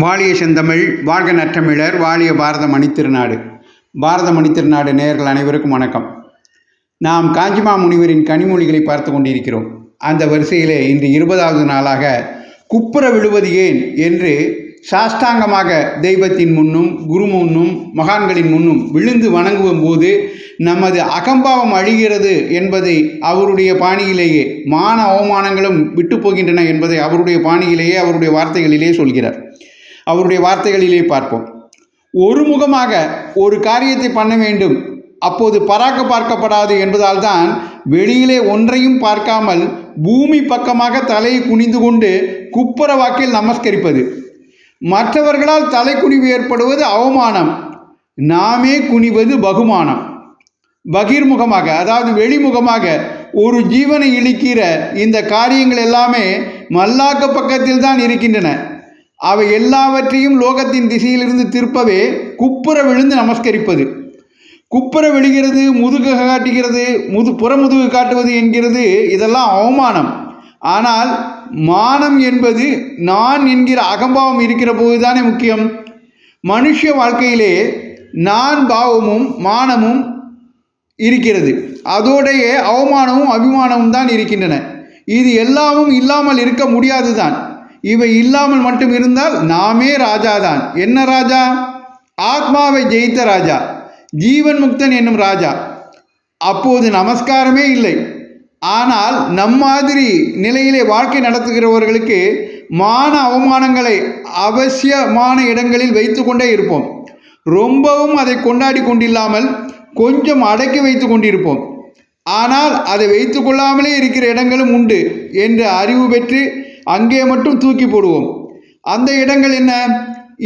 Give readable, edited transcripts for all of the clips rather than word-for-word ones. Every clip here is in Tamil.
வாழிய செந்தமிழ் வாழ்க நற்றமிழர் வாழிய பாரத மணித்திருநாடு. பாரத மணித்திருநாடு நேயர்கள் அனைவருக்கும் வணக்கம். நாம் காஞ்சிமா முனிவரின் கனிமொழிகளை பார்த்து கொண்டிருக்கிறோம். அந்த வரிசையிலே இன்று 20வது நாளாக குப்புற விழுவது ஏன் என்று சாஷ்டாங்கமாக தெய்வத்தின் முன்னும் குரு முன்னும் மகான்களின் முன்னும் விழுந்து வணங்குவோம் போது நமது அகம்பாவம் அழிகிறது என்பதை அவருடைய பாணியிலேயே, மான அவமானங்களும் விட்டு போகின்றன என்பதை அவருடைய பாணியிலேயே, அவருடைய வார்த்தைகளிலே சொல்கிறார். அவருடைய வார்த்தைகளிலே பார்ப்போம். ஒருமுகமாக ஒரு காரியத்தை பண்ண வேண்டும், அப்போது பார்க்கப்படாது என்பதால் தான் வெளியிலே ஒன்றையும் பார்க்காமல் பூமி பக்கமாக தலையை குனிந்து கொண்டு குப்புற வாக்கில் நமஸ்கரிப்பது. மற்றவர்களால் தலை குனிவு ஏற்படுவது அவமானம், நாமே குனிவது பகுமானம். பகிர்முகமாக, அதாவது வெளிமுகமாக ஒரு ஜீவனை இழிக்கிற இந்த காரியங்கள் எல்லாமே மல்லாக்க பக்கத்தில் தான் இருக்கின்றன. அவை எல்லாவற்றையும் லோகத்தின் திசையிலிருந்து திருப்பவே குப்புற விழுந்து நமஸ்கரிப்பது. குப்புற விழுகிறது, முதுகு காட்டுகிறது, புறமுதுகு காட்டுவது என்கிறது, இதெல்லாம் அவமானம். ஆனால் மானம் என்பது நான் என்கிற அகம்பாவம் இருக்கிற போது தானே முக்கியம். மனுஷ வாழ்க்கையிலே நான் பாவமும் மானமும் இருக்கிறது, அதோடைய அவமானமும் அபிமானமும் தான் இருக்கின்றன. இது எல்லாமும் இல்லாமல் இருக்க முடியாது தான். இவை இல்லாமல் மட்டும் இருந்தால் நாமே ராஜாதான். என்ன ராஜா? ஆத்மாவை ஜெயித்த ராஜா, ஜீவன் முக்தன் என்னும் ராஜா. அப்போது நமஸ்காரமே இல்லை. ஆனால் மாதிரி நிலையிலே வாழ்க்கை நடத்துகிறவர்களுக்கு மான அவமானங்களை அவசியமான இடங்களில் வைத்து கொண்டே இருப்போம். ரொம்பவும் அதை கொண்டாடி கொண்டில்லாமல் கொஞ்சம் அடக்கி வைத்து கொண்டிருப்போம். ஆனால் அதை வைத்து கொள்ளாமலே இருக்கிற இடங்களும் உண்டு என்று அறிவு பெற்று அங்கே மட்டும் தூக்கி போடுவோம். அந்த இடங்கள் என்ன?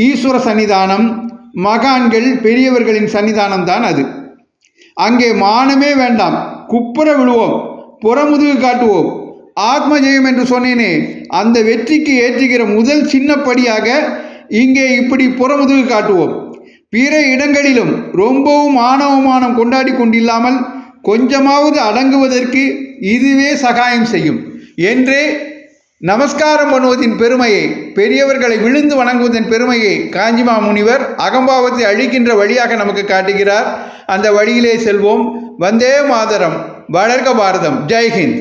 ஈஸ்வர சன்னிதானம், மகான்கள் பெரியவர்களின் சன்னிதானம் தான் அது. அங்கே மானமே வேண்டாம், குப்புற விழுவோம், புறமுதுகு காட்டுவோம். ஆத்ம ஜெயம் என்று சொன்னேனே, அந்த வெற்றிக்கு ஏற்றுகிற முதல் சின்னப்படியாக இங்கே இப்படி புறமுதுகு காட்டுவோம். பிற இடங்களிலும் ரொம்பவும் ஆணவமானம் கொண்டாடி கொண்டில்லாமல் கொஞ்சமாவது அடங்குவதற்கு இதுவே சகாயம் செய்யும் என்றே நமஸ்காரம் பண்ணுவதின் பெருமையை, பெரியவர்களை விழுந்து வணங்குவதன் பெருமையை காஞ்சிமா முனிவர் அகம்பாவத்தை அழிக்கின்ற வழியாக நமக்கு காட்டுகிறார். அந்த வழியிலே செல்வோம். வந்தே மாதரம். வளர்க பாரதம். ஜெய்ஹிந்த்.